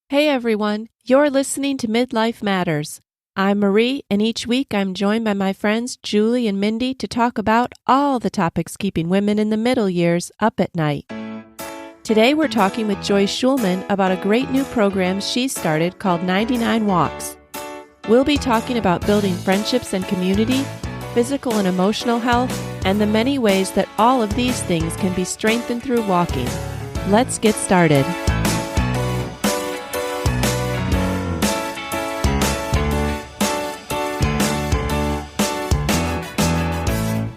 Hey everyone, you're listening to Midlife Matters. I'm Marie, and each week I'm joined by my friends Julie and Mindy to talk about all the topics keeping women in the middle years up at night. Today we're talking with Joyce Shulman about a great new program she's started called 99 Walks. We'll be talking about building friendships and community, physical and emotional health, and the many ways that all of these things can be strengthened through walking. Let's get started.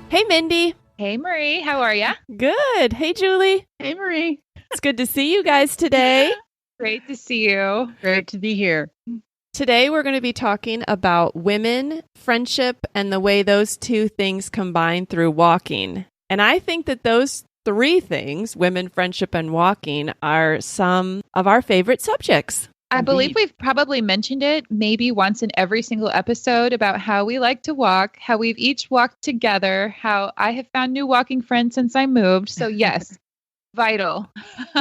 Hey, Mindy. Hey, Marie. How are ya? Good. Hey, Julie. Hey, Marie. It's good to see you guys today. Great to see you. Great to be here. Today, we're going to be talking about women, friendship, and the way those two things combine through walking. And I think that those three things, women, friendship, and walking, are some of our favorite subjects. I believe we've probably mentioned it maybe once in every single episode about how we like to walk, how we've each walked together, how I have found new walking friends since I moved. So yes, vital.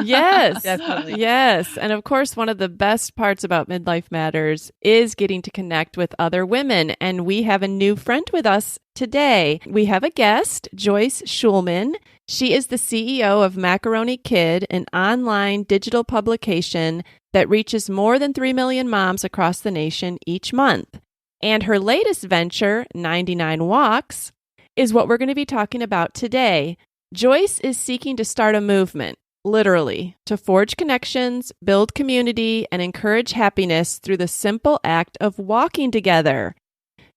Yes, Definitely. Yes. And of course, one of the best parts about Midlife Matters is getting to connect with other women. And we have a new friend with us today. We have a guest, Joyce Shulman. She is the CEO of Macaroni Kid, an online digital publication that reaches more than 3 million moms across the nation each month. And her latest venture, 99 Walks, is what we're going to be talking about today. Joyce is seeking to start a movement, literally, to forge connections, build community, and encourage happiness through the simple act of walking together.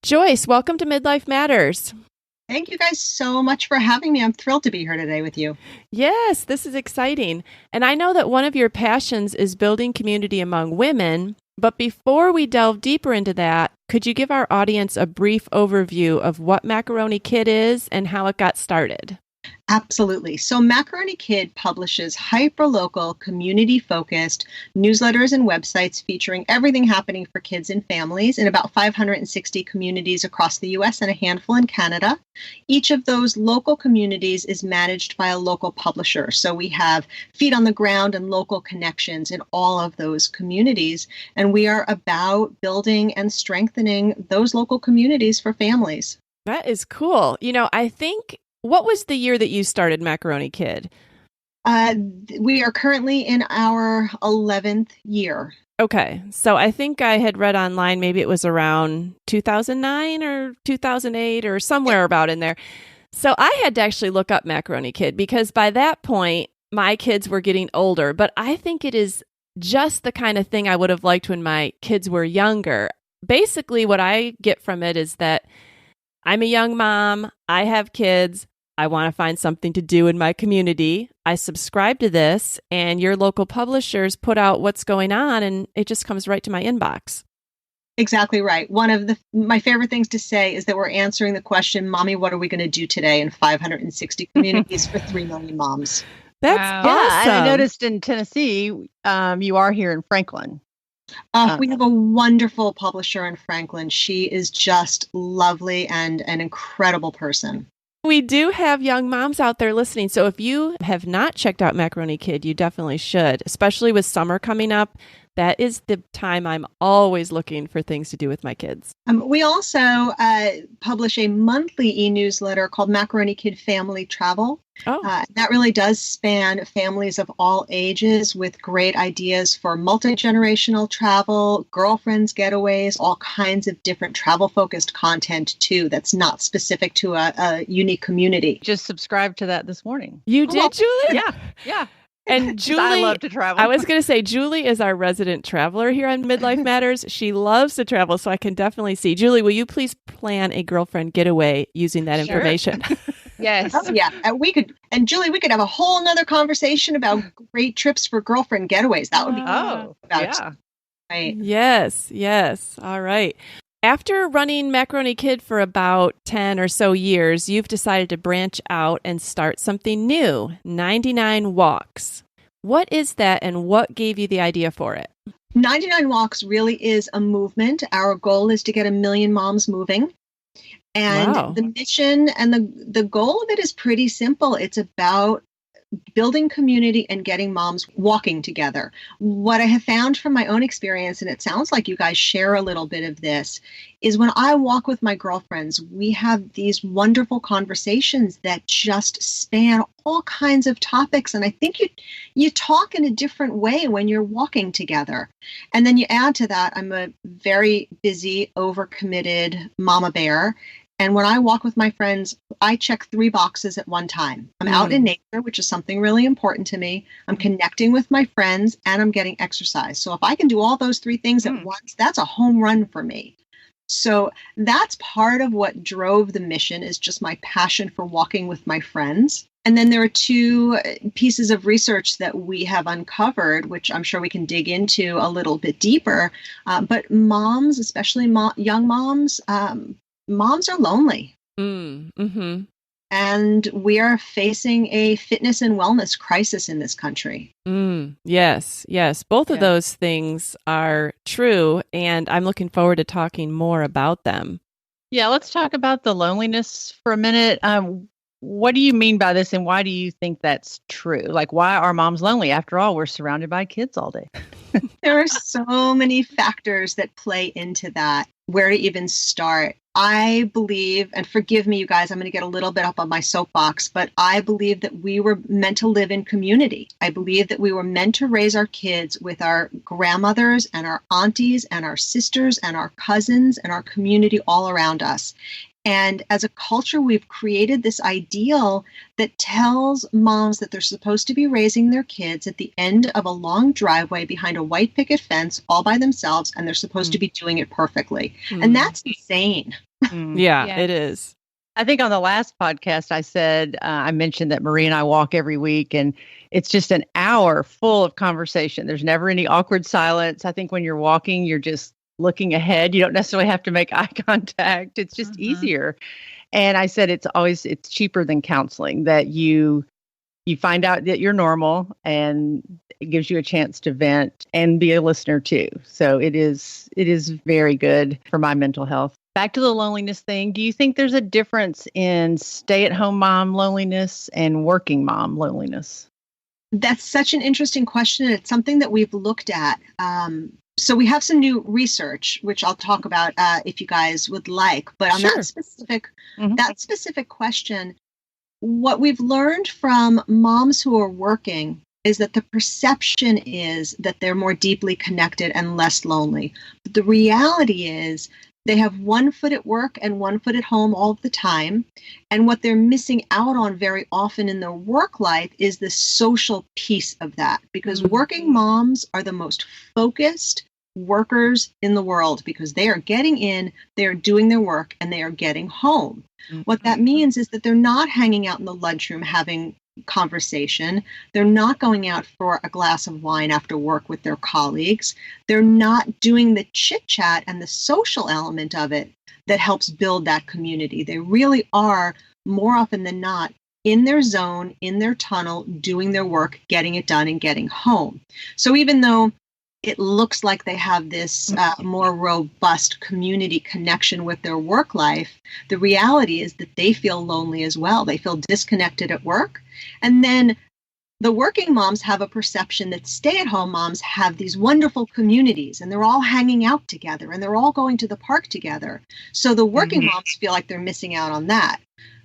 Joyce, welcome to Midlife Matters. Thank you guys so much for having me. I'm thrilled to be here today with you. Yes, this is exciting. And I know that one of your passions is building community among women. But before we delve deeper into that, could you give our audience a brief overview of what Macaroni Kid is and how it got started? Absolutely. So Macaroni Kid publishes hyper-local, community-focused newsletters and websites featuring everything happening for kids and families in about 560 communities across the U.S. and a handful in Canada. Each of those local communities is managed by a local publisher. So we have feet on the ground and local connections in all of those communities. And we are about building and strengthening those local communities for families. That is cool. I think, what was the year that you started Macaroni Kid? We are currently in our 11th year. Okay. So I think I had read online, maybe it was around 2009 or 2008 or somewhere about in there. So I had to actually look up Macaroni Kid because by that point, my kids were getting older. But I think it is just the kind of thing I would have liked when my kids were younger. Basically, what I get from it is that I'm a young mom. I have kids. I want to find something to do in my community. I subscribe to this, and your local publishers put out what's going on, and it just comes right to my inbox. Exactly right. One of my favorite things to say is that we're answering the question, Mommy, what are we going to do today in 560 communities for 3 million moms? That's Wow. awesome. Yeah, I noticed in Tennessee, you are here in Franklin. We have a wonderful publisher in Franklin. She is just lovely and an incredible person. We do have young moms out there listening. So if you have not checked out Macaroni Kid, you definitely should, especially with summer coming up. That is the time I'm always looking for things to do with my kids. We also publish a monthly e-newsletter called Macaroni Kid Family Travel. That really does span families of all ages with great ideas for multi-generational travel, girlfriends, getaways, all kinds of different travel-focused content, too, that's not specific to a unique community. Just subscribed to that this morning. You did, Julie? Yeah. And Julie, I love to travel. I was going to say, Julie is our resident traveler here on Midlife Matters. She loves to travel, so I can definitely see. Julie, will you please plan a girlfriend getaway using that information? Yes. Yeah, and Julie, we could have a whole nother conversation about great trips for girlfriend getaways. That would be right. Yes. All right. After running Macaroni Kid for about 10 or so years, you've decided to branch out and start something new, 99 Walks. What is that and what gave you the idea for it? 99 Walks really is a movement. Our goal is to get 1 million moms moving. And the mission and the goal of it is pretty simple. It's about building community and getting moms walking together. What I have found from my own experience, and it sounds like you guys share a little bit of this, is when I walk with my girlfriends, we have these wonderful conversations that just span all kinds of topics. And I think you talk in a different way when you're walking together. And then you add to that, I'm a very busy, overcommitted mama bear. And when I walk with my friends, I check 3 boxes at one time. I'm out in nature, which is something really important to me. I'm connecting with my friends, and I'm getting exercise. So if I can do all those 3 things at once, that's a home run for me. So that's part of what drove the mission, is just my passion for walking with my friends. And then there are 2 pieces of research that we have uncovered, which I'm sure we can dig into a little bit deeper. But moms, especially young moms, moms are lonely. Mm-hmm. And we are facing a fitness and wellness crisis in this country. Yes. Both of those things are true. And I'm looking forward to talking more about them. Yeah, let's talk about the loneliness for a minute. What do you mean by this, and why do you think that's true? Like, why are moms lonely? After all, we're surrounded by kids all day. There are so many factors that play into that. Where to even start? I believe, and forgive me, you guys, I'm going to get a little bit up on my soapbox, but I believe that we were meant to live in community. I believe that we were meant to raise our kids with our grandmothers and our aunties and our sisters and our cousins and our community all around us. And as a culture, we've created this ideal that tells moms that they're supposed to be raising their kids at the end of a long driveway behind a white picket fence all by themselves, and they're supposed to be doing it perfectly. And that's insane. Yeah, it is. I think on the last podcast, I mentioned that Marie and I walk every week, and it's just an hour full of conversation. There's never any awkward silence. I think when you're walking, you're just looking ahead. You don't necessarily have to make eye contact. It's just easier. And I said, it's cheaper than counseling, that you find out that you're normal, and it gives you a chance to vent and be a listener too. So it is very good for my mental health. Back to the loneliness thing. Do you think there's a difference in stay-at-home mom loneliness and working mom loneliness? That's such an interesting question. It's something that we've looked at. So we have some new research, which I'll talk about if you guys would like. But on that specific question, what we've learned from moms who are working is that the perception is that they're more deeply connected and less lonely. But the reality is they have one foot at work and one foot at home all the time. And what they're missing out on very often in their work life is the social piece of that, because working moms are the most focused workers in the world, because they are getting in, they are doing their work, and they are getting home. What that means is that they're not hanging out in the lunchroom having conversation. They're not going out for a glass of wine after work with their colleagues. They're not doing the chit chat and the social element of it that helps build that community. They really are, more often than not, in their zone, in their tunnel, doing their work, getting it done, and getting home. So even though it looks like they have this more robust community connection with their work life, the reality is that they feel lonely as well. They feel disconnected at work. And then the working moms have a perception that stay-at-home moms have these wonderful communities, and they're all hanging out together, and they're all going to the park together. So the working moms feel like they're missing out on that.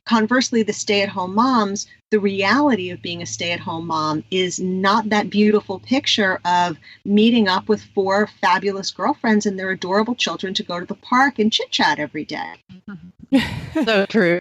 Conversely, the stay-at-home moms, the reality of being a stay-at-home mom is not that beautiful picture of meeting up with 4 fabulous girlfriends and their adorable children to go to the park and chit-chat every day. So true.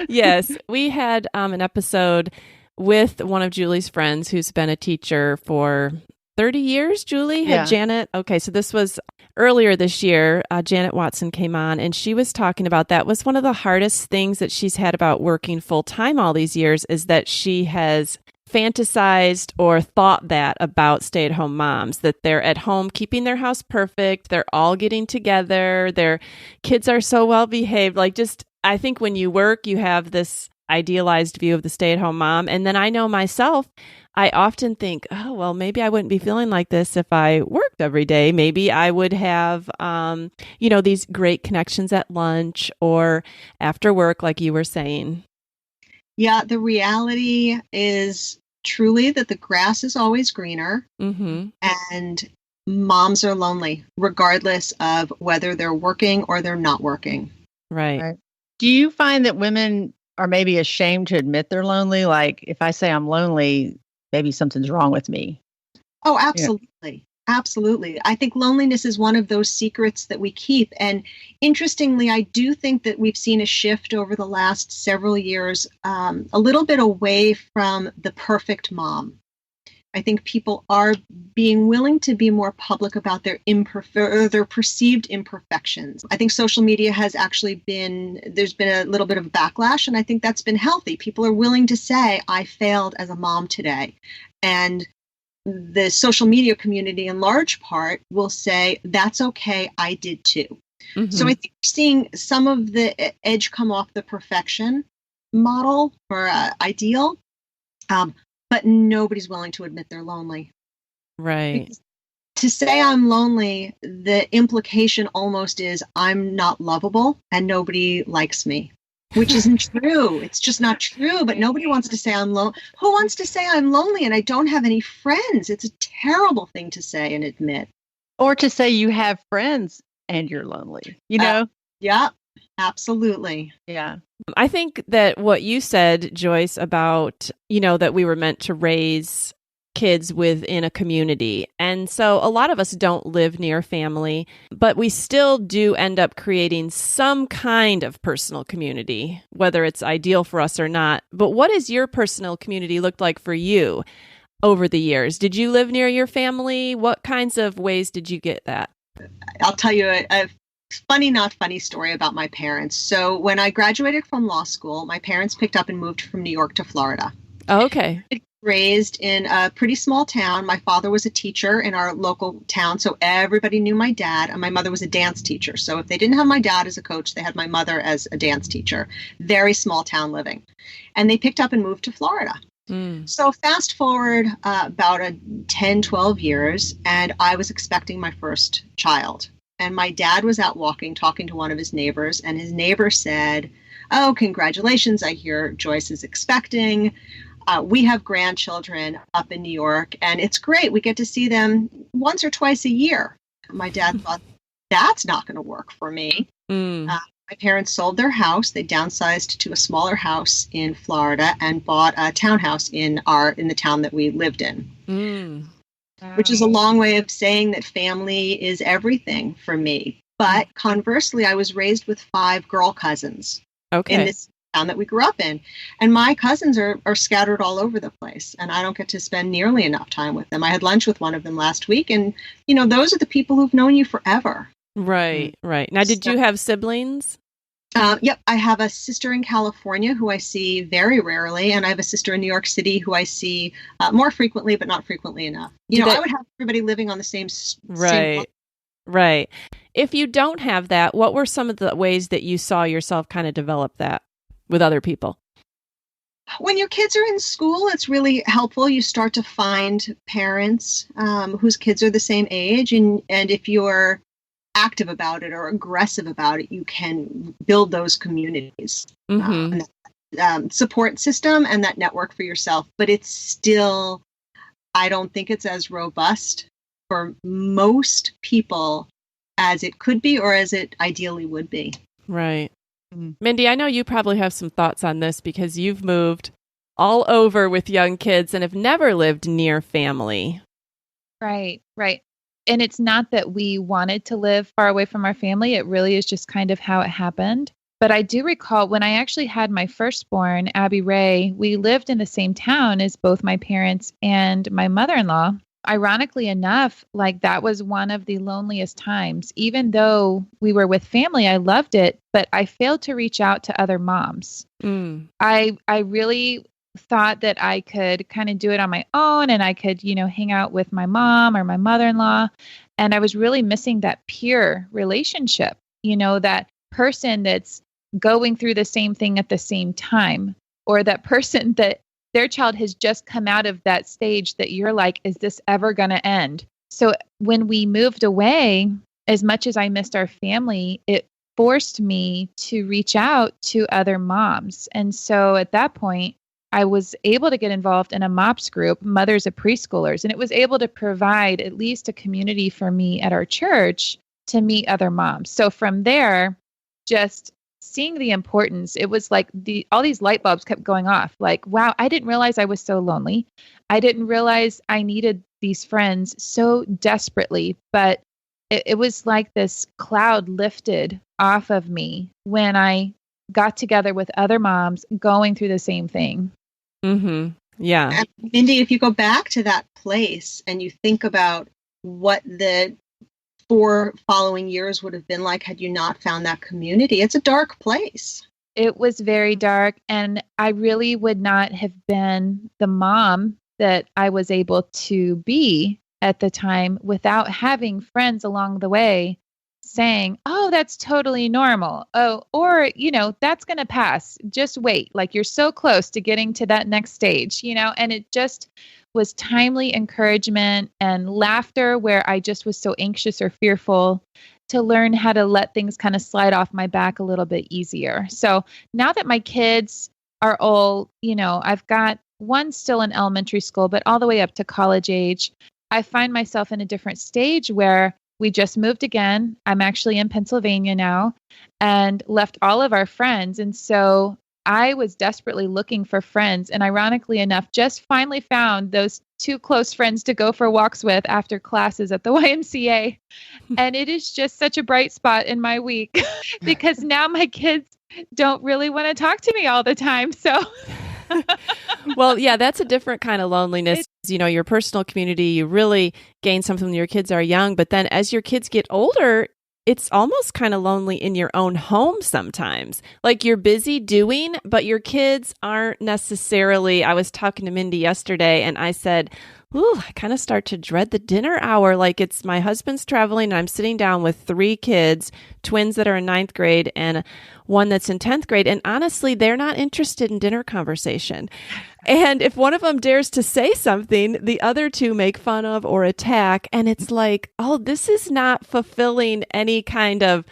Yes, we had an episode with one of Julie's friends who's been a teacher for 30 years, Julie? Had Janet? Okay, so this was earlier this year. Janet Watson came on, and she was talking about that was one of the hardest things that she's had about working full-time all these years, is that she has fantasized or thought that about stay-at-home moms, that they're at home keeping their house perfect, they're all getting together, their kids are so well behaved. Like, just, I think when you work, you have this idealized view of the stay-at-home mom. And then I know myself, I often think, oh, well, maybe I wouldn't be feeling like this if I worked every day. Maybe I would have, these great connections at lunch or after work, like you were saying. Yeah, the reality is truly that the grass is always greener, and moms are lonely, regardless of whether they're working or they're not working. Right. Do you find that women are maybe ashamed to admit they're lonely? Like, if I say I'm lonely, maybe something's wrong with me. Oh, absolutely. Absolutely. I think loneliness is one of those secrets that we keep. And interestingly, I do think that we've seen a shift over the last several years, a little bit away from the perfect mom. I think people are being willing to be more public about their their perceived imperfections. I think social media has actually there's been a little bit of backlash, and I think that's been healthy. People are willing to say, I failed as a mom today. And the social media community in large part will say, that's okay, I did too. So I think we're seeing some of the edge come off the perfection model or ideal. But nobody's willing to admit they're lonely. Right. Because to say I'm lonely, the implication almost is I'm not lovable and nobody likes me, which isn't true. It's just not true. But nobody wants to say I'm lonely. Who wants to say I'm lonely and I don't have any friends? It's a terrible thing to say and admit. Or to say you have friends and you're lonely, you know? Yeah, absolutely. Yeah. I think that what you said, Joyce, about, that we were meant to raise kids within a community. And so a lot of us don't live near family, but we still do end up creating some kind of personal community, whether it's ideal for us or not. But what has your personal community looked like for you over the years? Did you live near your family? What kinds of ways did you get that? I'll tell you a funny, not funny story about my parents. So when I graduated from law school, my parents picked up and moved from New York to Florida. Oh, okay. Raised in a pretty small town. My father was a teacher in our local town, so everybody knew my dad, and my mother was a dance teacher. So if they didn't have my dad as a coach, they had my mother as a dance teacher. Very small town living. And they picked up and moved to Florida. So fast forward about 10, 12 years, and I was expecting my first child. And my dad was out walking, talking to one of his neighbors, and his neighbor said, "Oh, congratulations, I hear Joyce is expecting. We have grandchildren up in New York, and it's great. We get to see them once or twice a year." My dad thought, that's not going to work for me. My parents sold their house. They downsized to a smaller house in Florida and bought a townhouse in the town that we lived in. Which is a long way of saying that family is everything for me. But conversely, I was raised with 5 girl cousins in this town that we grew up in. And my cousins are scattered all over the place, and I don't get to spend nearly enough time with them. I had lunch with one of them last week, and, those are the people who've known you forever. Right. Now, did you have siblings? Yep. I have a sister in California who I see very rarely, and I have a sister in New York City who I see more frequently, but not frequently enough. I would have everybody living on the same Right. If you don't have that, what were some of the ways that you saw yourself kind of develop that with other people? When your kids are in school, it's really helpful. You start to find parents whose kids are the same age, and if you're active about it or aggressive about it, you can build those communities, and that, support system and that network for yourself. But it's still, I don't think it's as robust for most people as it could be or as it ideally would be. Right. Mindy, I know you probably have some thoughts on this because you've moved all over with young kids and have never lived near family. Right. And it's not that we wanted to live far away from our family. It really is just kind of how it happened. But I do recall when I actually had my firstborn, Abby Ray, we lived in the same town as both my parents and my mother-in-law. Ironically enough, that was one of the loneliest times. Even though we were with family, I loved it, but I failed to reach out to other moms. I really thought that I could kind of do it on my own and I could, hang out with my mom or my mother-in-law. And I was really missing that peer relationship, that person that's going through the same thing at the same time, or that person that their child has just come out of that stage that you're like, is this ever going to end? So when we moved away, as much as I missed our family, it forced me to reach out to other moms. And so at that point, I was able to get involved in a MOPS group, Mothers of Preschoolers, and it was able to provide at least a community for me at our church to meet other moms. So from there, just seeing the importance, it was like all these light bulbs kept going off. Like, wow, I didn't realize I was so lonely. I didn't realize I needed these friends so desperately, but it was like this cloud lifted off of me when I got together with other moms going through the same thing. Mm-hmm. Yeah. And Mindy, if you go back to that place and you think about what the 4 following years would have been like had you not found that community, it's a dark place. It was very dark, and I really would not have been the mom that I was able to be at the time without having friends along the way saying, oh, that's totally normal. Oh, or, that's going to pass. Just wait. Like, you're so close to getting to that next stage, and it just was timely encouragement and laughter where I just was so anxious or fearful to learn how to let things kind of slide off my back a little bit easier. So now that my kids are all, I've got one still in elementary school, but all the way up to college age, I find myself in a different stage where we just moved again. I'm actually in Pennsylvania now and left all of our friends. And so I was desperately looking for friends, and ironically enough, just finally found those 2 close friends to go for walks with after classes at the YMCA. And it is just such a bright spot in my week because now my kids don't really want to talk to me all the time. So well, yeah, that's a different kind of loneliness. Your personal community, you really gain something when your kids are young, but then as your kids get older, it's almost kind of lonely in your own home sometimes. Like, you're busy doing, but your kids aren't necessarily. I was talking to Mindy yesterday and I said, ooh, I kind of start to dread the dinner hour. Like, it's my husband's traveling and I'm sitting down with 3 kids, twins that are in 9th grade and one that's in 10th grade. And honestly, they're not interested in dinner conversation. And if one of them dares to say something, the other 2 make fun of or attack. And it's like, oh, this is not fulfilling any kind of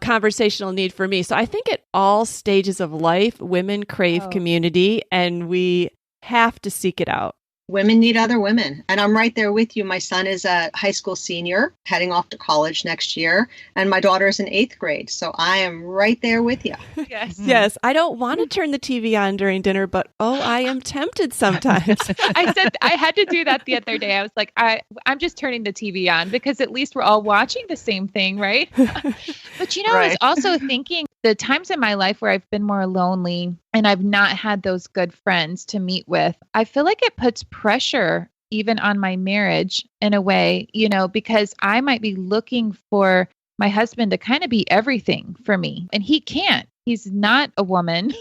conversational need for me. So I think at all stages of life, women crave community and we have to seek it out. Women need other women. And I'm right there with you. My son is a high school senior heading off to college next year. And my daughter is in 8th grade. So I am right there with you. Yes. Yes. I don't want to turn the TV on during dinner, but I am tempted sometimes. I said I had to do that the other day. I was like, I'm just turning the TV on because at least we're all watching the same thing, right? But I was also thinking the times in my life where I've been more lonely and I've not had those good friends to meet with, I feel like it puts pressure even on my marriage in a way, because I might be looking for my husband to kind of be everything for me. And he can't. He's not a woman.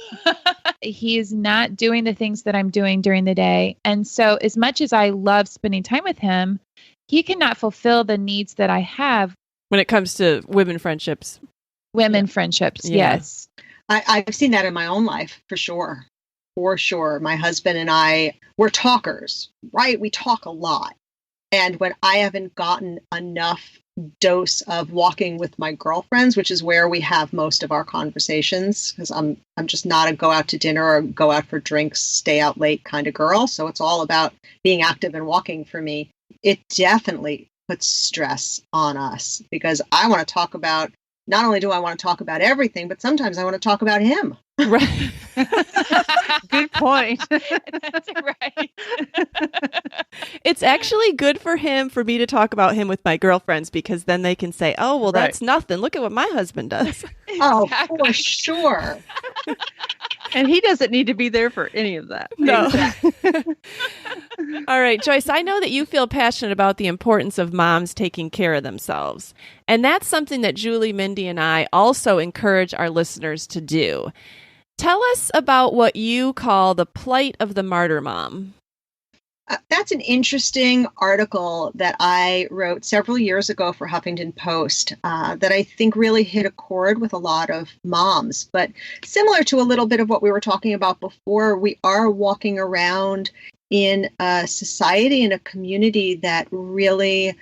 He's not doing the things that I'm doing during the day. And so as much as I love spending time with him, he cannot fulfill the needs that I have. When it comes to women friendships. Friendships, yes. I've seen that in my own life, for sure. For sure. My husband and I, we're talkers, right? We talk a lot. And when I haven't gotten enough dose of walking with my girlfriends, which is where we have most of our conversations, because I'm just not a go out to dinner or go out for drinks, stay out late kind of girl. So it's all about being active and walking for me. It definitely puts stress on us because I want to talk about, not only do I want to talk about everything, but sometimes I want to talk about him. Right. Good point. That's right. It's actually good for me to talk about him with my girlfriends because then they can say, oh, well, that's nothing. Look at what my husband does. Oh, for sure. And he doesn't need to be there for any of that. No. All right, Joyce, I know that you feel passionate about the importance of moms taking care of themselves. And that's something that Julie, Mindy, and I also encourage our listeners to do. Tell us about what you call the plight of the martyr mom. That's an interesting article that I wrote several years ago for Huffington Post that I think really hit a chord with a lot of moms. But similar to a little bit of what we were talking about before, we are walking around in a society and a community that really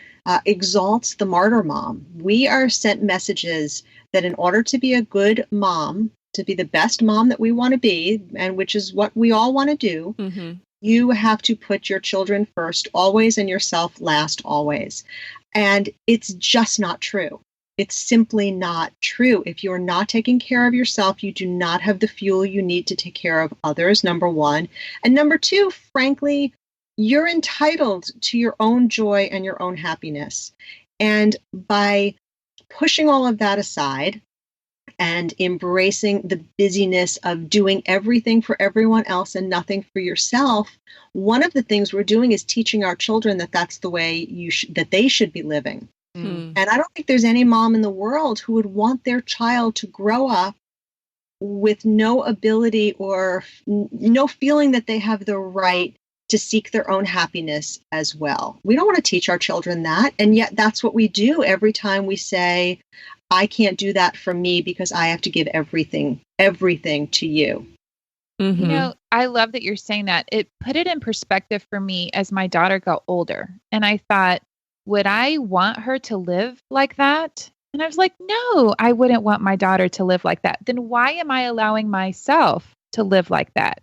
exalts the martyr mom. We are sent messages that in order to be a good mom, to be the best mom that we want to be, and which is what we all want to do, you have to put your children first always and yourself last always. And it's just not true. It's simply not true. If you're not taking care of yourself, you do not have the fuel you need to take care of others, number one. And number two, frankly, you're entitled to your own joy and your own happiness. And by pushing all of that aside and embracing the busyness of doing everything for everyone else and nothing for yourself, one of the things we're doing is teaching our children that that's the way that they should be living. And I don't think there's any mom in the world who would want their child to grow up with no ability or no feeling that they have the right to seek their own happiness as well. We don't want to teach our children that. And yet that's what we do every time we say, I can't do that for me because I have to give everything to you. You know, I love that you're saying that. It put it in perspective for me as my daughter got older. And I thought, would I want her to live like that? And I was like, no, I wouldn't want my daughter to live like that. Then why am I allowing myself to live like that?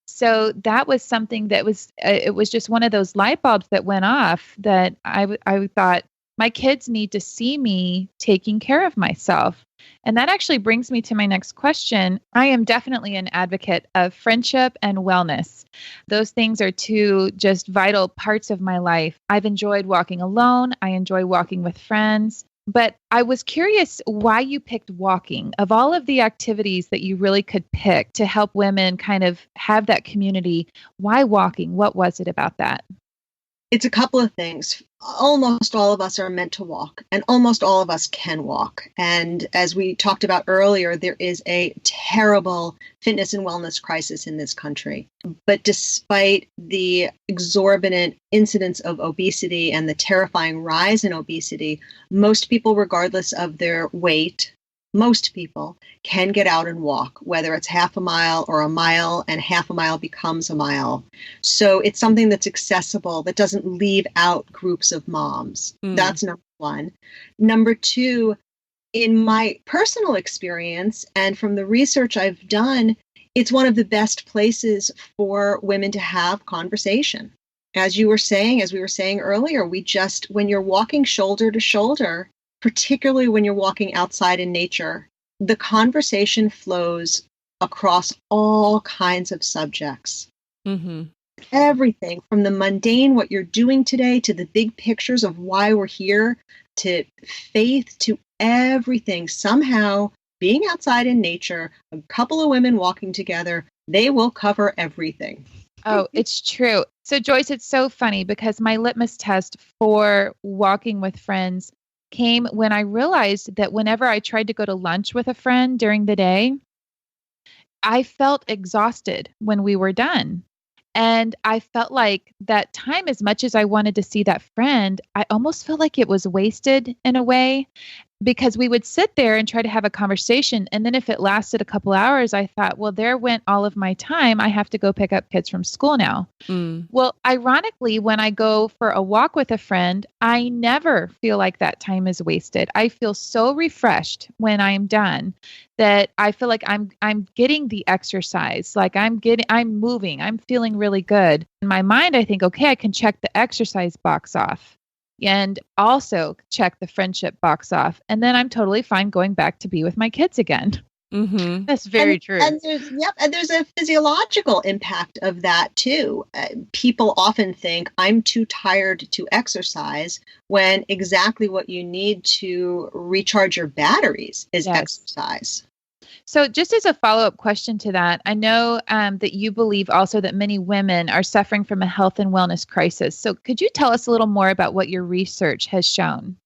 So that was something that was, it was just one of those light bulbs that went off that I thought, my kids need to see me taking care of myself. And that actually brings me to my next question. I am definitely an advocate of friendship and wellness. Those things are two just vital parts of my life. I've enjoyed walking alone. I enjoy walking with friends. But I was curious why you picked walking. Of all of the activities that you really could pick to help women kind of have that community, why walking? What was it about that? It's a couple of things. Almost all of us are meant to walk, and almost all of us can walk. And as we talked about earlier, there is a terrible fitness and wellness crisis in this country. But despite the exorbitant incidence of obesity and the terrifying rise in obesity, most people, regardless of their weight, most people can get out and walk, whether it's half a mile or a mile, and half a mile becomes a mile. So it's something that's accessible, that doesn't leave out groups of moms. That's number one. Number two, in my personal experience and from the research I've done, it's one of the best places for women to have conversation. As we were saying earlier, when you're walking shoulder to shoulder, particularly when you're walking outside in nature, the conversation flows across all kinds of subjects. Everything from the mundane, what you're doing today, to the big pictures of why we're here, to faith, to everything. Somehow, being outside in nature, a couple of women walking together, they will cover everything. Oh, it's true. So Joyce, it's so funny because my litmus test for walking with friends came when I realized that whenever I tried to go to lunch with a friend during the day, I felt exhausted when we were done. And I felt like that time, as much as I wanted to see that friend, I almost felt like it was wasted in a way, because we would sit there and try to have a conversation. And then if it lasted a couple hours, I thought, well, there went all of my time. I have to go pick up kids from school now. Well, ironically, when I go for a walk with a friend, I never feel like that time is wasted. I feel so refreshed when I'm done that I feel like I'm getting the exercise, like I'm moving, I'm feeling really good. In my mind, I think, okay, I can check the exercise box off and also check the friendship box off. And then I'm totally fine going back to be with my kids again. That's very true. And there's a physiological impact of that too. People often think I'm too tired to exercise, when exactly what you need to recharge your batteries is exercise. So just as a follow-up question to that, I know that you believe also that many women are suffering from a health and wellness crisis. So could you tell us a little more about what your research has shown?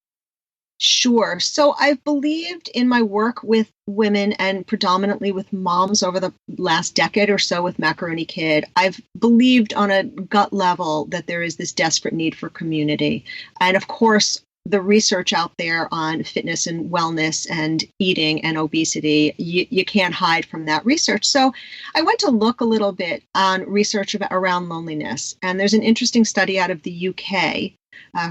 Sure. So I've believed in my work with women and predominantly with moms over the last decade or so with Macaroni Kid. I've believed on a gut level that there is this desperate need for community. And of course, the research out there on fitness and wellness and eating and obesity, you can't hide from that research. So I went to look a little bit on research around loneliness. And there's an interesting study out of the UK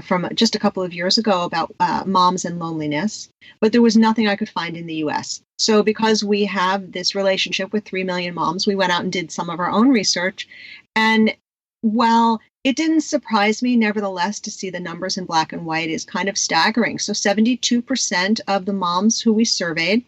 from just a couple of years ago about moms and loneliness, but there was nothing I could find in the US. So because we have this relationship with 3 million moms, we went out and did some of our own research. And while it didn't surprise me, nevertheless, to see the numbers in black and white is kind of staggering. So 72% of the moms who we surveyed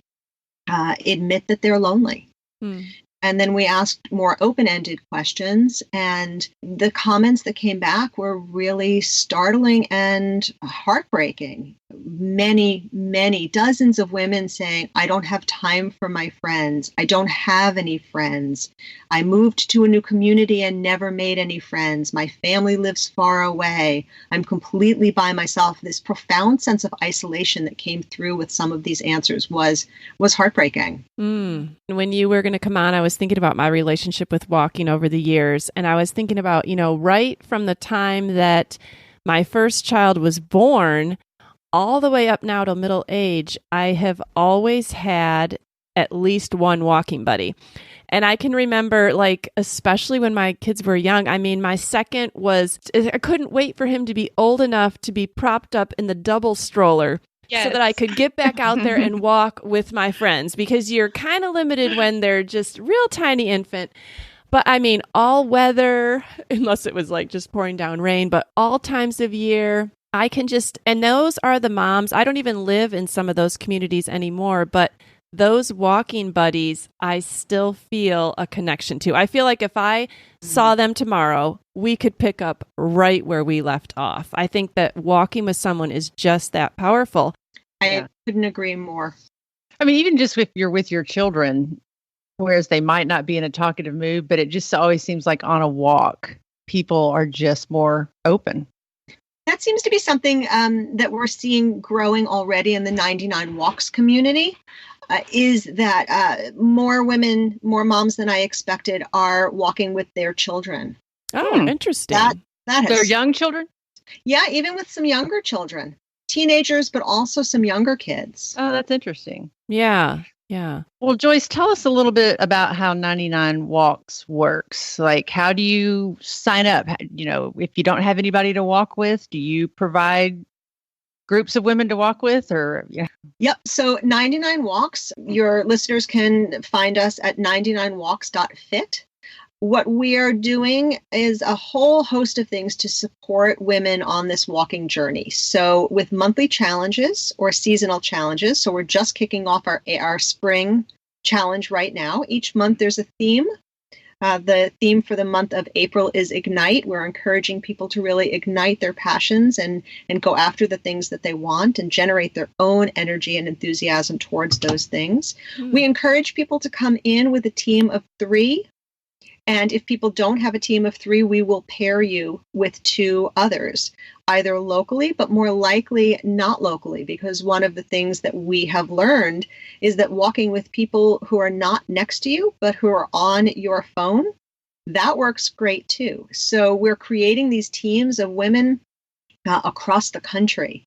admit that they're lonely. And then we asked more open-ended questions, and the comments that came back were really startling and heartbreaking. Many dozens of women saying, I don't have time for my friends. I don't have any friends. I moved to a new community and never made any friends. My family lives far away. I'm completely by myself. This profound sense of isolation that came through with some of these answers was heartbreaking. When you were going to come on, I was thinking about my relationship with walking over the years. And I was thinking about, right from the time that my first child was born, all the way up now to middle age, I have always had at least one walking buddy. And I can remember, especially when my kids were young, my second I couldn't wait for him to be old enough to be propped up in the double stroller. Yes. So that I could get back out there and walk with my friends, because you're kind of limited when they're just real tiny infant. But all weather, unless it was just pouring down rain, but all times of year, I can and those are the moms. I don't even live in some of those communities anymore, but those walking buddies, I still feel a connection to. I feel like if I saw them tomorrow, we could pick up right where we left off. I think that walking with someone is just that powerful. I couldn't agree more. Even just if you're with your children, whereas they might not be in a talkative mood, but it just always seems like on a walk, people are just more open. That seems to be something that we're seeing growing already in the 99 Walks community, is that more women, more moms than I expected are walking with their children. Oh, interesting. They're young children? Yeah, even with some younger children. Teenagers, but also some younger kids. Oh, that's interesting. Yeah. Well, Joyce, tell us a little bit about how 99 Walks works. How do you sign up? If you don't have anybody to walk with, do you provide groups of women to walk with, or? Yeah. Yep. So 99 Walks, your listeners can find us at 99walks.fit. What we are doing is a whole host of things to support women on this walking journey. So with monthly challenges or seasonal challenges, so we're just kicking off our spring challenge right now. Each month there's a theme. The theme for the month of April is Ignite. We're encouraging people to really ignite their passions and go after the things that they want and generate their own energy and enthusiasm towards those things. We encourage people to come in with a team of 3. And if people don't have a team of 3, we will pair you with 2 others, either locally, but more likely not locally, because one of the things that we have learned is that walking with people who are not next to you, but who are on your phone, that works great too. So we're creating these teams of women across the country.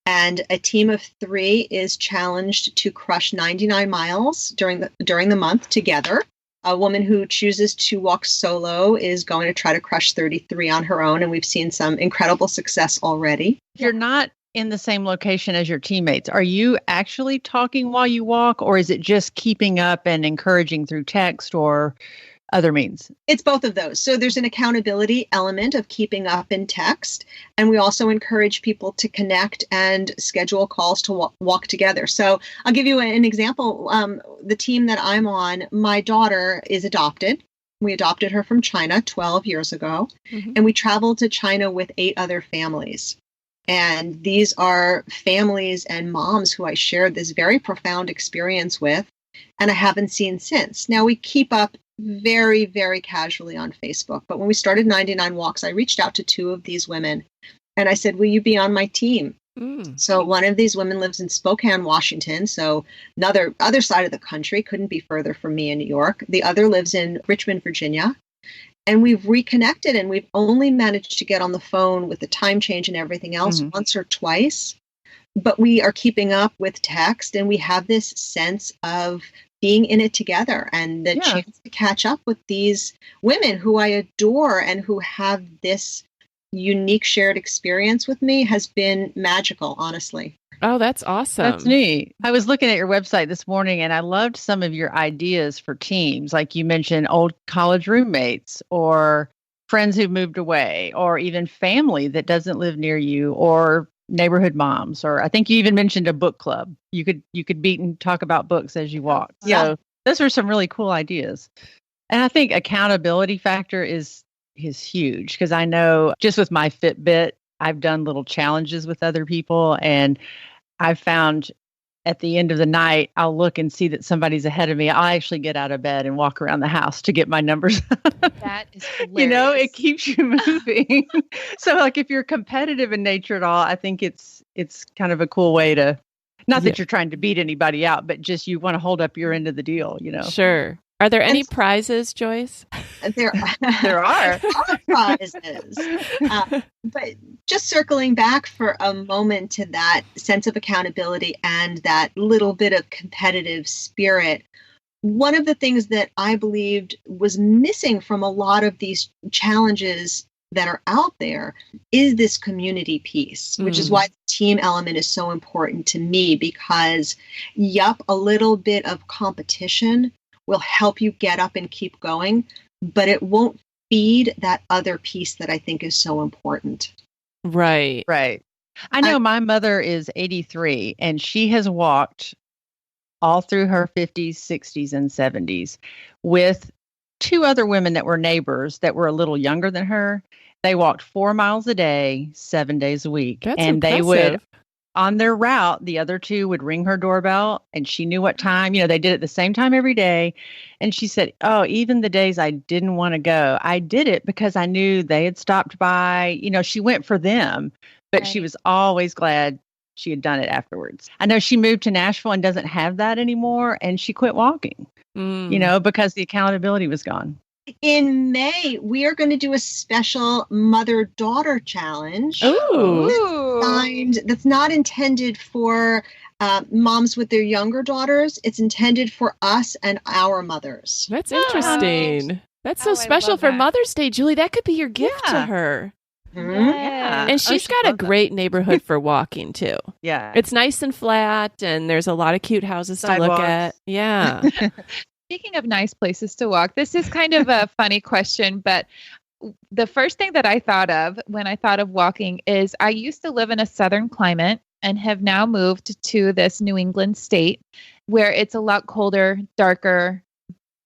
And a team of 3 is challenged to crush 99 miles during the month together. A woman who chooses to walk solo is going to try to crush 33 on her own, and we've seen some incredible success already. You're not in the same location as your teammates. Are you actually talking while you walk, or is it just keeping up and encouraging through text or other means? It's both of those. So there's an accountability element of keeping up in text, and we also encourage people to connect and schedule calls to walk together. So I'll give you an example. The team that I'm on, my daughter is adopted. We adopted her from China 12 years ago, and we traveled to China with 8 other families. And these are families and moms who I shared this very profound experience with, and I haven't seen since. Now, we keep up very, very casually on Facebook. But when we started 99 Walks, I reached out to 2 of these women and I said, will you be on my team? So one of these women lives in Spokane, Washington. So other side of the country, couldn't be further from me in New York. The other lives in Richmond, Virginia. And we've reconnected, and we've only managed to get on the phone with the time change and everything else once or twice. But we are keeping up with text, and we have this sense of being in it together and the chance to catch up with these women who I adore and who have this unique shared experience with me has been magical, honestly. Oh, that's awesome. That's neat. I was looking at your website this morning and I loved some of your ideas for teams. Like you mentioned old college roommates or friends who moved away or even family that doesn't live near you or neighborhood moms. Or I think you even mentioned a book club. You could meet and talk about books as you walk. Yeah. So those are some really cool ideas. And I think accountability factor is huge because I know just with my Fitbit, I've done little challenges with other people and I've found at the end of the night, I'll look and see that somebody's ahead of me. I'll actually get out of bed and walk around the house to get my numbers. That is hilarious. It keeps you moving. So like if you're competitive in nature at all, I think it's kind of a cool way to, not that you're trying to beat anybody out, but just you want to hold up your end of the deal, Sure. Are there any prizes, Joyce? There are prizes. But just circling back for a moment to that sense of accountability and that little bit of competitive spirit, one of the things that I believed was missing from a lot of these challenges that are out there is this community piece, which is why the team element is so important to me because, a little bit of competition will help you get up and keep going, but it won't feed that other piece that I think is so important. Right. Right. I know my mother is 83 and she has walked all through her 50s, 60s, and 70s with two other women that were neighbors that were a little younger than her. They walked 4 miles a day, 7 days a week. That's and impressive. They would, on their route, the other two would ring her doorbell and she knew what time, they did it the same time every day. And she said, oh, even the days I didn't want to go, I did it because I knew they had stopped by. She went for them, but she was always glad she had done it afterwards. I know she moved to Nashville and doesn't have that anymore. And she quit walking, because the accountability was gone. In May, we are going to do a special mother-daughter challenge. That's not intended for moms with their younger daughters. It's intended for us and our mothers. That's interesting. That's so special for Mother's Day, Julie. That could be your gift to her. Yeah. And she's got a great neighborhood for walking, too. Yeah. It's nice and flat, and there's a lot of cute houses to look at. Yeah. Speaking of nice places to walk, this is kind of a funny question, but the first thing that I thought of when I thought of walking is I used to live in a southern climate and have now moved to this New England state where it's a lot colder, darker,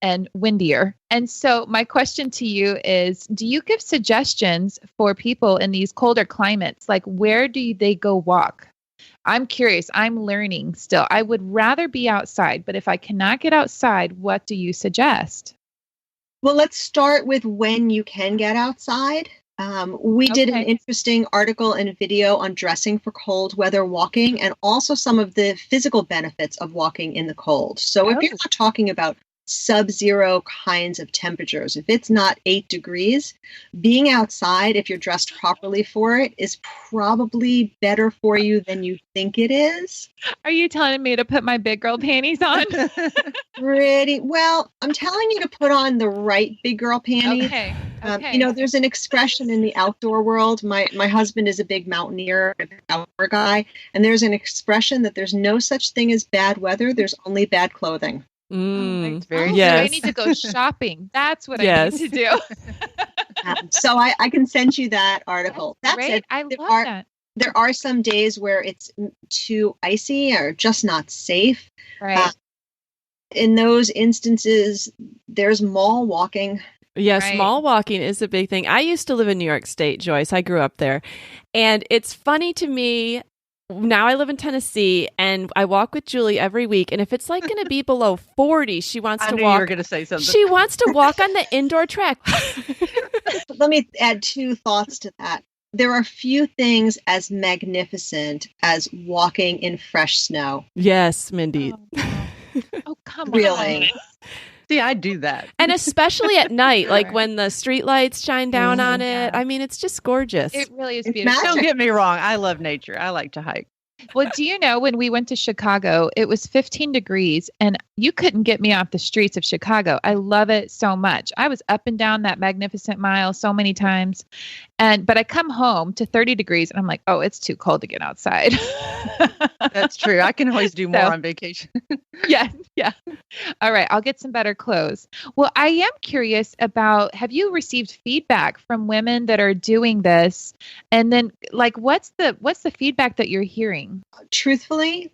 and windier. And so my question to you is, do you give suggestions for people in these colder climates? Like, where do they go walk? I'm curious. I'm learning still. I would rather be outside, but if I cannot get outside, what do you suggest? Well, let's start with when you can get outside. We did an interesting article and video on dressing for cold weather walking and also some of the physical benefits of walking in the cold. So if you're not talking about sub-zero kinds of temperatures, if it's not 8 degrees, being outside, if you're dressed properly for it, is probably better for you than you think it is. Are you telling me to put my big girl panties on? Pretty well. I'm telling you to put on the right big girl panties. Okay. There's an expression in the outdoor world. My husband is a big mountaineer, a big outdoor guy, and there's an expression that there's no such thing as bad weather. There's only bad clothing. Yes. I need to go shopping. That's what I need to do. So I can send you that article. That's great. it. I love that. There are some days where it's too icy or just not safe. Right. In those instances, there's mall walking. Yes, mall walking is a big thing. I used to live in New York State, Joyce. I grew up there. And it's funny to me. Now I live in Tennessee and I walk with Julie every week. And if it's like going to be below 40, she wants to walk. You were going to say something. She wants to walk on the indoor track. Let me add 2 thoughts to that. There are few things as magnificent as walking in fresh snow. Yes, Mindy. Oh come on. Really? See, I do that. And especially at night, like when the street lights shine down on it. I mean, it's just gorgeous. It really is It's beautiful. magic. Don't get me wrong. I love nature. I like to hike. Well, do you know when we went to Chicago, it was 15 degrees and you couldn't get me off the streets of Chicago. I love it so much. I was up and down that magnificent mile so many times. But I come home to 30 degrees and I'm like, oh, it's too cold to get outside. That's true. I can always do more on vacation. Yeah. All right. I'll get some better clothes. Well, I am curious about, have you received feedback from women that are doing this? And then like, what's the feedback that you're hearing? Truthfully,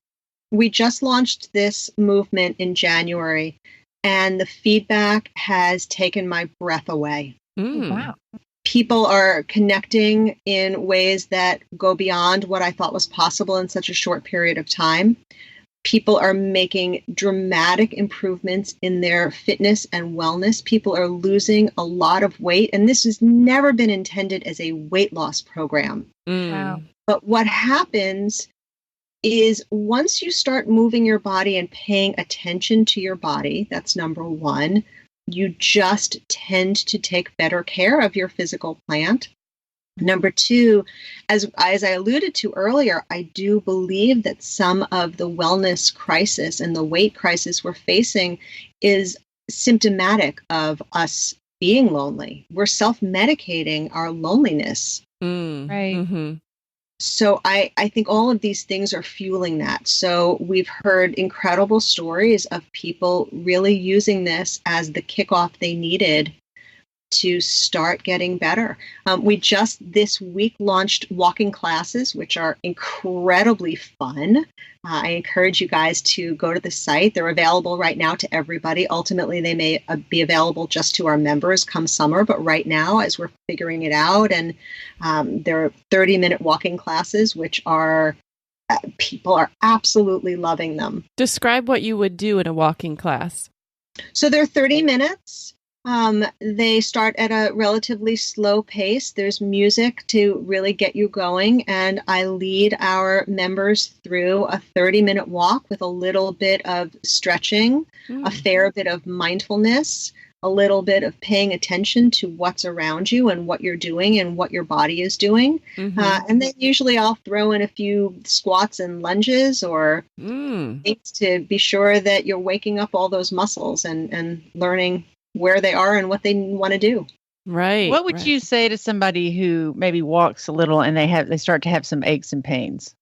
we just launched this movement in January, and the feedback has taken my breath away. Oh, wow. People are connecting in ways that go beyond what I thought was possible in such a short period of time. People are making dramatic improvements in their fitness and wellness. People are losing a lot of weight, and this has never been intended as a weight loss program. Wow. But what happens is once you start moving your body and paying attention to your body, that's number one, you just tend to take better care of your physical plant. Number two, as I alluded to earlier, I do believe that some of the wellness crisis and the weight crisis we're facing is symptomatic of us being lonely. We're self-medicating our loneliness. Right. Mm-hmm. So I think all of these things are fueling that. So we've heard incredible stories of people really using this as the kickoff they needed to start getting better. We just this week launched walking classes, which are incredibly fun. I encourage you guys to go to the site. They're available right now to everybody. Ultimately, they may be available just to our members come summer, but right now, as we're figuring it out, and there are 30-minute walking classes, which are people are absolutely loving them. Describe what you would do in a walking class. So they're 30 minutes. They start at a relatively slow pace. There's music to really get you going. And I lead our members through a 30-minute walk with a little bit of stretching, a fair bit of mindfulness, a little bit of paying attention to what's around you and what you're doing and what your body is doing. And then usually I'll throw in a few squats and lunges or things to be sure that you're waking up all those muscles and learning where they are and what they want to do. Right. What would you say to somebody who maybe walks a little and they start to have some aches and pains?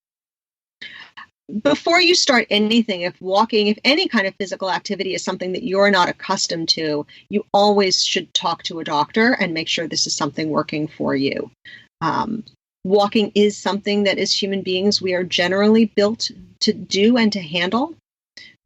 Before you start anything, if any kind of physical activity is something that you're not accustomed to, you always should talk to a doctor and make sure this is something working for you. Walking is something that as human beings, we are generally built to do and to handle.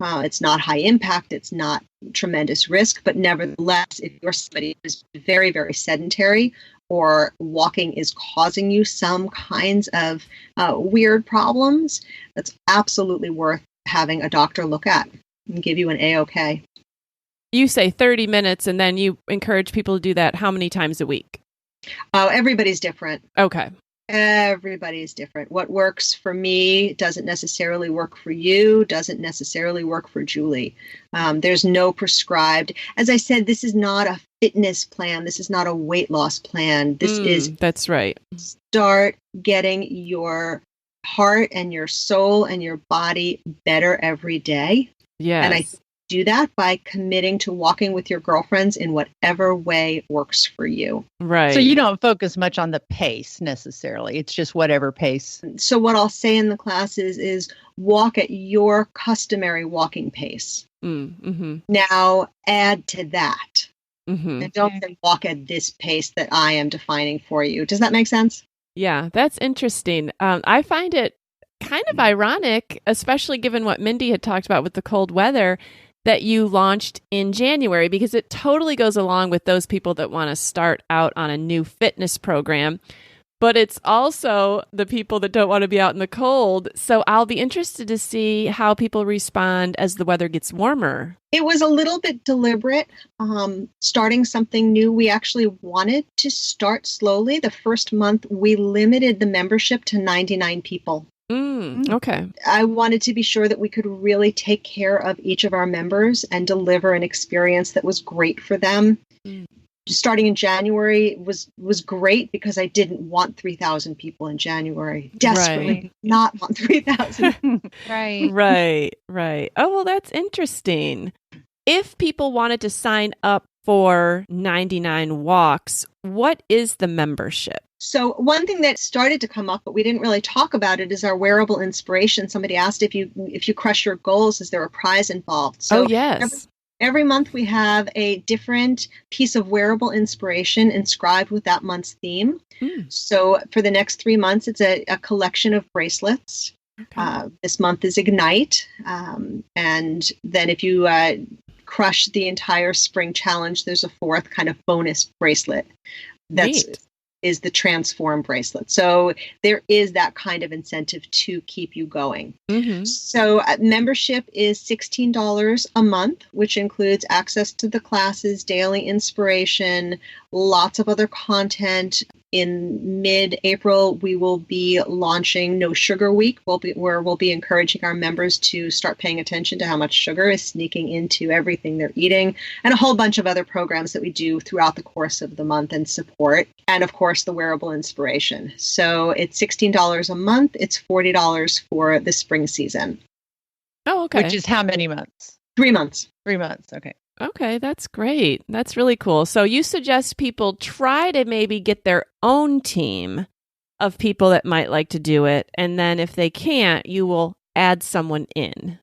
It's not high impact. It's not tremendous risk, but nevertheless, if you're somebody who's very, very sedentary or walking is causing you some kinds of weird problems, that's absolutely worth having a doctor look at and give you an A-OK. You say 30 minutes and then you encourage people to do that how many times a week? Everybody's different. Okay. Everybody's different. What works for me doesn't necessarily work for you, doesn't necessarily work for Julie. There's no prescribed. As I said, this is not a fitness plan. This is not a weight loss plan. This is that's right. Start getting your heart and your soul and your body better every day. Yes. And I do that by committing to walking with your girlfriends in whatever way works for you. Right. So you don't focus much on the pace necessarily. It's just whatever pace. So what I'll say in the classes is walk at your customary walking pace. Now add to that. And don't say walk at this pace that I am defining for you. Does that make sense? Yeah, that's interesting. I find it kind of ironic, especially given what Mindy had talked about with the cold weather, that you launched in January, because it totally goes along with those people that want to start out on a new fitness program. But it's also the people that don't want to be out in the cold. So I'll be interested to see how people respond as the weather gets warmer. It was a little bit deliberate, starting something new. We actually wanted to start slowly. The first month, we limited the membership to 99 people. Okay. I wanted to be sure that we could really take care of each of our members and deliver an experience that was great for them. starting in January was great because I didn't want 3,000 people in January. Desperately Right. not want 3,000. Right. Right. Oh, well, that's interesting. If people wanted to sign up for 99 Walks, what is the membership? So one thing that started to come up, but we didn't really talk about it, is our wearable inspiration. Somebody asked if you crush your goals, is there a prize involved? So oh, yes. Every month we have a different piece of wearable inspiration inscribed with that month's theme. So for the next 3 months, it's a collection of bracelets. Okay. This month is Ignite. And then if you crush the entire spring challenge, there's a fourth kind of bonus bracelet. Is the Transform bracelet. So there is that kind of incentive to keep you going. Mm-hmm. So membership is $16 a month, which includes access to the classes, daily inspiration, lots of other content. In mid-April, we will be launching No Sugar Week, where we'll be encouraging our members to start paying attention to how much sugar is sneaking into everything they're eating, and a whole bunch of other programs that we do throughout the course of the month and support. And of course, the wearable inspiration. So it's $16 a month. It's $40 for the spring season. Oh, okay. Which is how many months? 3 months. 3 months. Okay. Okay, that's great. That's really cool. So you suggest people try to maybe get their own team of people that might like to do it. And then if they can't, you will add someone in.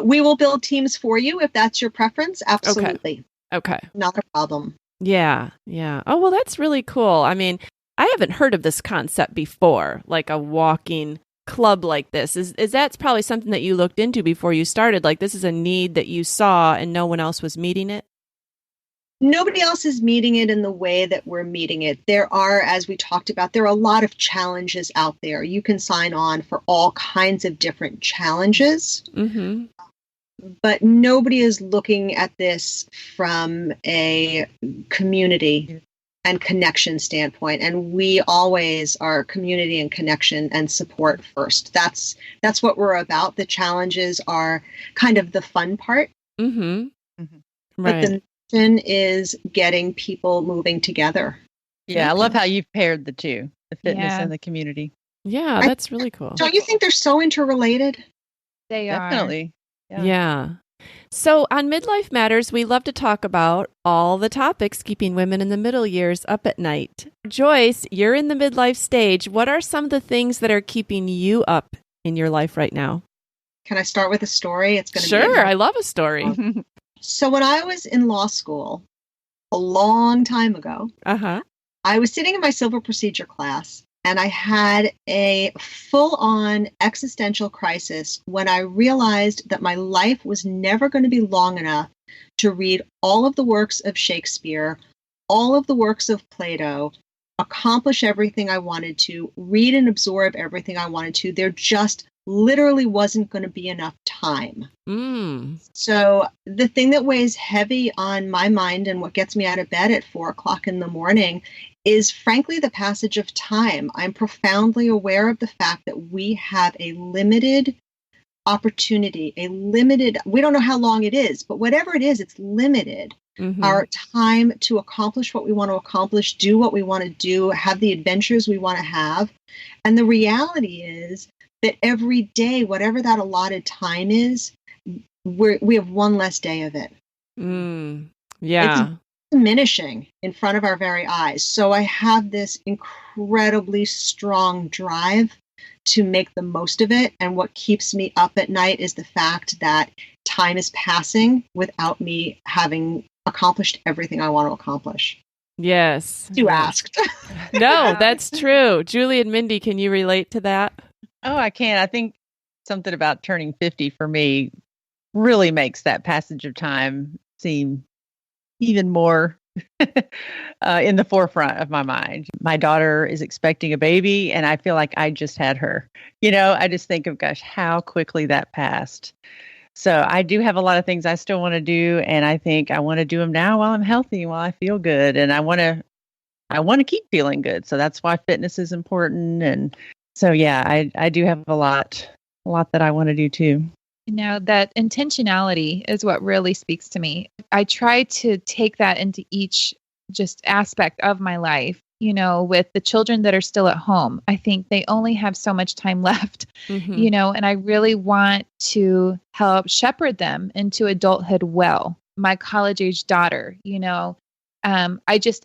We will build teams for you if that's your preference. Absolutely. Okay. Not a problem. Yeah. Yeah. Oh, well, that's really cool. I mean, I haven't heard of this concept before, like a walking club like this. Is that's probably something that you looked into before you started? Like this is a need that you saw and no one else was meeting it? Nobody else is meeting it in the way that we're meeting it. There are, as we talked about, there are a lot of challenges out there. You can sign on for all kinds of different challenges. Mm-hmm. But nobody is looking at this from a community and connection standpoint. And we always are community and connection and support first. That's what we're about. The challenges are kind of the fun part. Mm-hmm. But Right. the mission is getting people moving together. Yeah, I love how you've paired the two, the fitness Yeah. and the community. Yeah, that's really cool. Don't you think they're so interrelated? They are. Definitely. Yeah. So on Midlife Matters, we love to talk about all the topics keeping women in the middle years up at night. Joyce, you're in the midlife stage. What are some of the things that are keeping you up in your life right now? Can I start with a story? It's going to Sure, I love a story. So when I was in law school a long time ago, Uh-huh. I was sitting in my civil procedure class and I had a full-on existential crisis when I realized that my life was never going to be long enough to read all of the works of Shakespeare, all of the works of Plato, accomplish everything I wanted to, read and absorb everything I wanted to. There just literally wasn't going to be enough time. So the thing that weighs heavy on my mind and what gets me out of bed at 4:00 in the morning is frankly the passage of time. I'm profoundly aware of the fact that we have a limited opportunity, we don't know how long it is, but whatever it is, it's limited. Mm-hmm. Our time to accomplish what we want to accomplish, do what we want to do, have the adventures we want to have. And the reality is that every day, whatever that allotted time is, we have one less day of it. Yeah. It's diminishing in front of our very eyes. So I have this incredibly strong drive to make the most of it. And what keeps me up at night is the fact that time is passing without me having accomplished everything I want to accomplish. Yes. You asked. No, that's true. Julie and Mindy, can you relate to that? Oh, I can. I think something about turning 50 for me really makes that passage of time seem even more in the forefront of my mind. My daughter is expecting a baby, and I feel like I just had her. I just think of, gosh, how quickly that passed. So I do have a lot of things I still want to do, and I think I want to do them now while I'm healthy, while I feel good, and I want to keep feeling good. So that's why fitness is important. And so, yeah, I do have a lot that I want to do too. That intentionality is what really speaks to me. I try to take that into each just aspect of my life. With the children that are still at home, I think they only have so much time left, Mm-hmm. and I really want to help shepherd them into adulthood well. My college age daughter,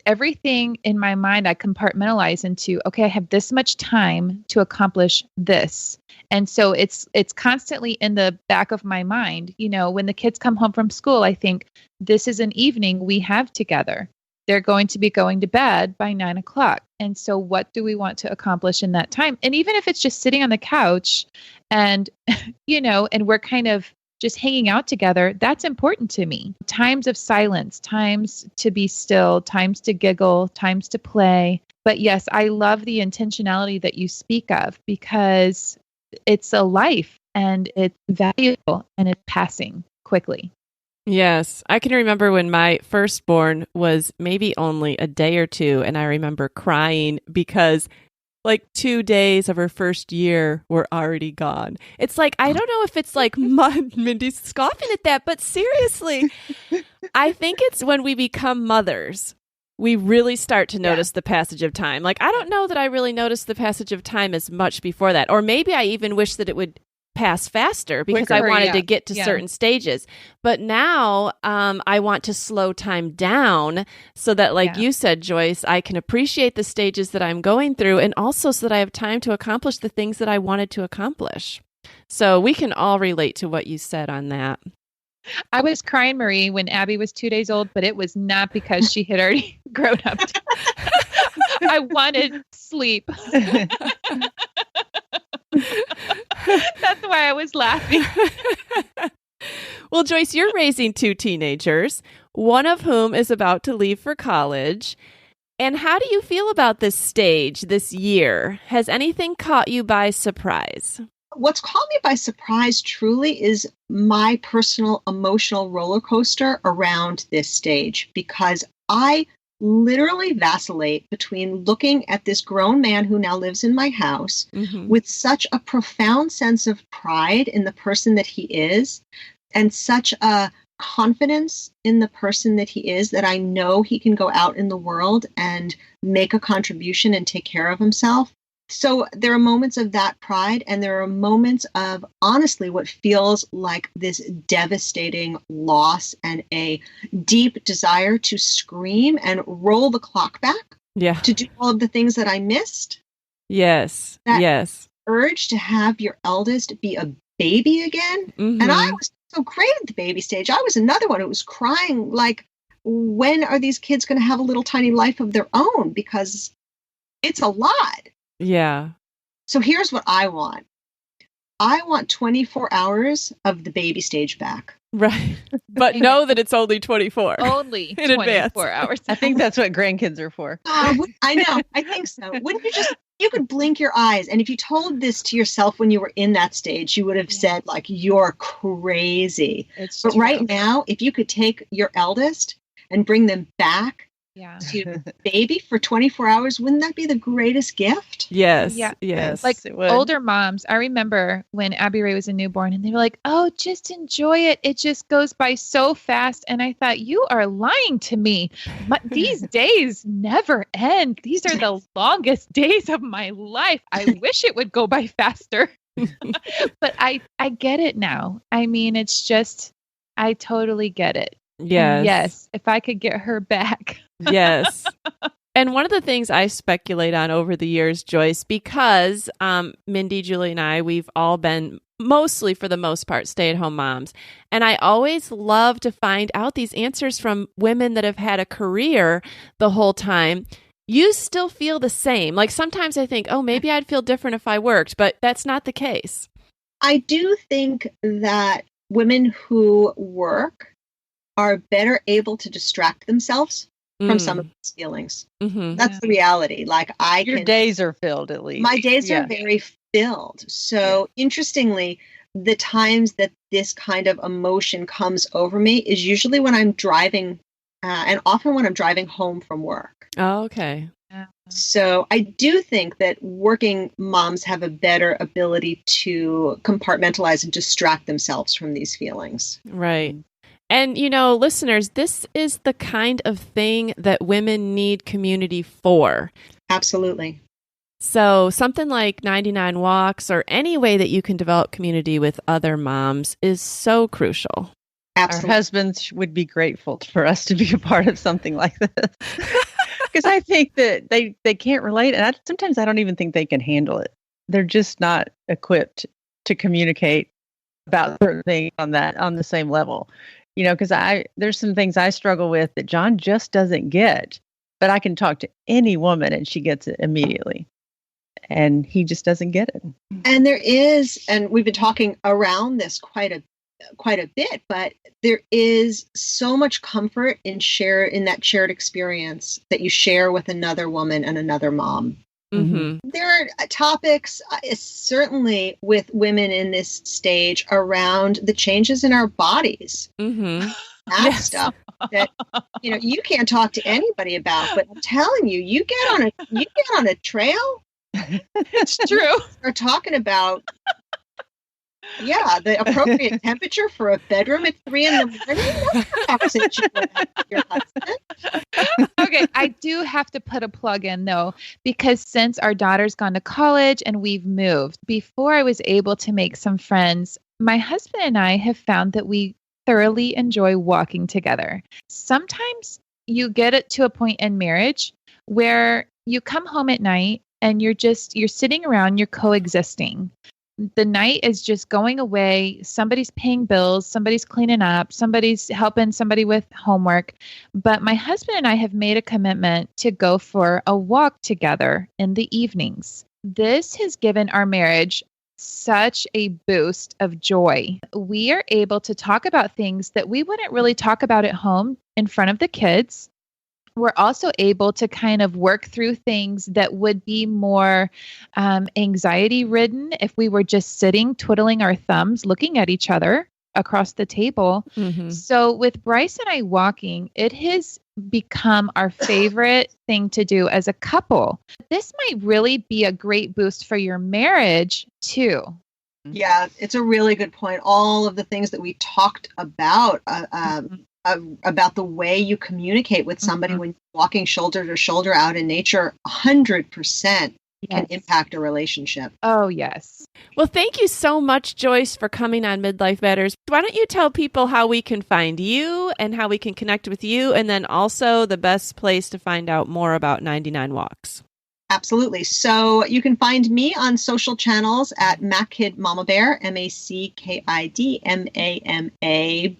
everything in my mind, I compartmentalize into, okay, I have this much time to accomplish this. And so it's constantly in the back of my mind. When the kids come home from school, I think this is an evening we have together. They're going to be going to bed by 9:00. And so what do we want to accomplish in that time? And even if it's just sitting on the couch and, and we're kind of just hanging out together, that's important to me. Times of silence, times to be still, times to giggle, times to play. But yes, I love the intentionality that you speak of because it's a life and it's valuable and it's passing quickly. Yes. I can remember when my firstborn was maybe only a day or two, and I remember crying because 2 days of her first year were already gone. It's like, I don't know if it's like Mindy's scoffing at that, but seriously, I think it's when we become mothers, we really start to notice the passage of time. I don't know that I really noticed the passage of time as much before that. Or maybe I even wish that it would pass faster because I wanted to get to certain stages. But now I want to slow time down so that, you said, Joyce, I can appreciate the stages that I'm going through and also so that I have time to accomplish the things that I wanted to accomplish. So we can all relate to what you said on that. I was crying, Marie, when Abby was 2 days old, but it was not because she had already grown up. I wanted sleep. That's why I was laughing. Well, Joyce, you're raising 2 teenagers, one of whom is about to leave for college. And how do you feel about this stage, this year? Has anything caught you by surprise? What's caught me by surprise truly is my personal emotional roller coaster around this stage, because I literally vacillate between looking at this grown man who now lives in my house with such a profound sense of pride in the person that he is and such a confidence in the person that he is that I know he can go out in the world and make a contribution and take care of himself. So there are moments of that pride, and there are moments of, honestly, what feels like this devastating loss and a deep desire to scream and roll the clock back to do all of the things that I missed. Yes. That urge to have your eldest be a baby again. And I was so great at the baby stage. I was another one who was crying like, when are these kids going to have a little tiny life of their own? Because it's a lot. Yeah. So here's what I want. I want 24 hours of the baby stage back. Right. But know that it's only 24. Only in 24 advance. hours. I think that's what grandkids are for. I know. I think so. Wouldn't you could blink your eyes. And if you told this to yourself when you were in that stage, you would have said, you're crazy. But right now, if you could take your eldest and bring them back to baby for 24 hours, wouldn't that be the greatest gift? Yes. Yeah. Yes. Older moms, I remember when Abby Ray was a newborn and they were like, oh, just enjoy it. It just goes by so fast. And I thought, you are lying to me. But these days never end. These are the longest days of my life. I wish it would go by faster. But I get it now. I mean, it's just, I totally get it. Yes. And yes. If I could get her back. Yes. And one of the things I speculate on over the years, Joyce, because Mindy, Julie, and I, we've all been mostly, for the most part, stay-at-home moms. And I always love to find out these answers from women that have had a career the whole time. You still feel the same. Sometimes I think, oh, maybe I'd feel different if I worked, but that's not the case. I do think that women who work are better able to distract themselves from some of these feelings. That's the reality. Your days are filled, at least. My days are very filled. So interestingly, the times that this kind of emotion comes over me is usually when I'm driving, and often when I'm driving home from work. Oh, okay. So I do think that working moms have a better ability to compartmentalize and distract themselves from these feelings. Right. And, listeners, this is the kind of thing that women need community for. Absolutely. So something like 99 Walks or any way that you can develop community with other moms is so crucial. Absolutely. Our husbands would be grateful for us to be a part of something like this. Because I think that they can't relate. And sometimes I don't even think they can handle it. They're just not equipped to communicate about certain things on the same level. Because there's some things I struggle with that John just doesn't get. But I can talk to any woman and she gets it immediately. And he just doesn't get it. And there is, and we've been talking around this quite a bit, but there is so much comfort in that shared experience that you share with another woman and another mom. Mm-hmm. There are topics, certainly with women in this stage, around the changes in our bodies. Mm-hmm. That stuff that you can't talk to anybody about. But I'm telling you, you get on a trail. It's true. We're talking about. Yeah, the appropriate temperature for a bedroom at 3 a.m. That's a conversation with your husband. Okay, I do have to put a plug in though, because since our daughter's gone to college and we've moved, before I was able to make some friends, my husband and I have found that we thoroughly enjoy walking together. Sometimes you get it to a point in marriage where you come home at night and you're sitting around, you're coexisting. The night is just going away. Somebody's paying bills. Somebody's cleaning up. Somebody's helping somebody with homework. But my husband and I have made a commitment to go for a walk together in the evenings. This has given our marriage such a boost of joy. We are able to talk about things that we wouldn't really talk about at home in front of the kids. We're also able to kind of work through things that would be more anxiety ridden if we were just sitting, twiddling our thumbs, looking at each other across the table. Mm-hmm. So with Bryce and I walking, it has become our favorite thing to do as a couple. This might really be a great boost for your marriage too. Yeah, it's a really good point. All of the things that we talked about the way you communicate with somebody when you're walking shoulder to shoulder out in nature, 100% can impact a relationship. Oh, yes. Well, thank you so much, Joyce, for coming on Midlife Matters. Why don't you tell people how we can find you and how we can connect with you, and then also the best place to find out more about 99 Walks. Absolutely. So you can find me on social channels at MacKid Mama Bear, MACKID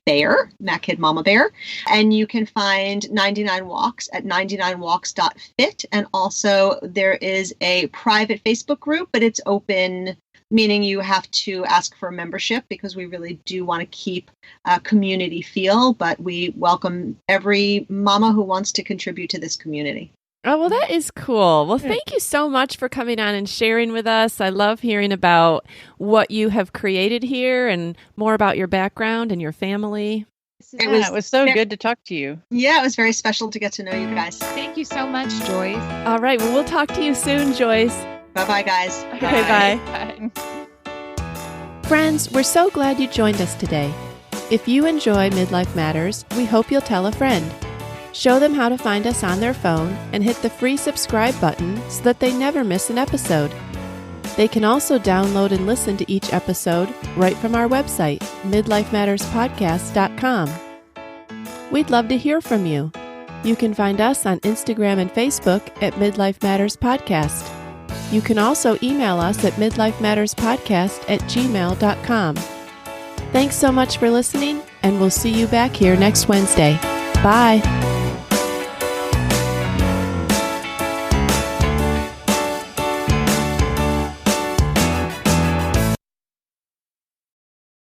Bear, MacKid Mama Bear. And you can find 99 Walks at 99walks.fit. And also there is a private Facebook group, but it's open, meaning you have to ask for a membership because we really do want to keep a community feel, but we welcome every mama who wants to contribute to this community. Oh, well, that is cool. Well, thank you so much for coming on and sharing with us. I love hearing about what you have created here and more about your background and your family. It was so good to talk to you. Yeah, it was very special to get to know you guys. Thank you so much, Joyce. All right. Well, we'll talk to you soon, Joyce. Bye-bye, guys. Okay, bye. Bye. Friends, we're so glad you joined us today. If you enjoy Midlife Matters, we hope you'll tell a friend. Show them how to find us on their phone and hit the free subscribe button so that they never miss an episode. They can also download and listen to each episode right from our website, midlifematterspodcast.com. We'd love to hear from you. You can find us on Instagram and Facebook at Midlife Matters Podcast. You can also email us at midlifematterspodcast@gmail.com. Thanks so much for listening, and we'll see you back here next Wednesday. Bye.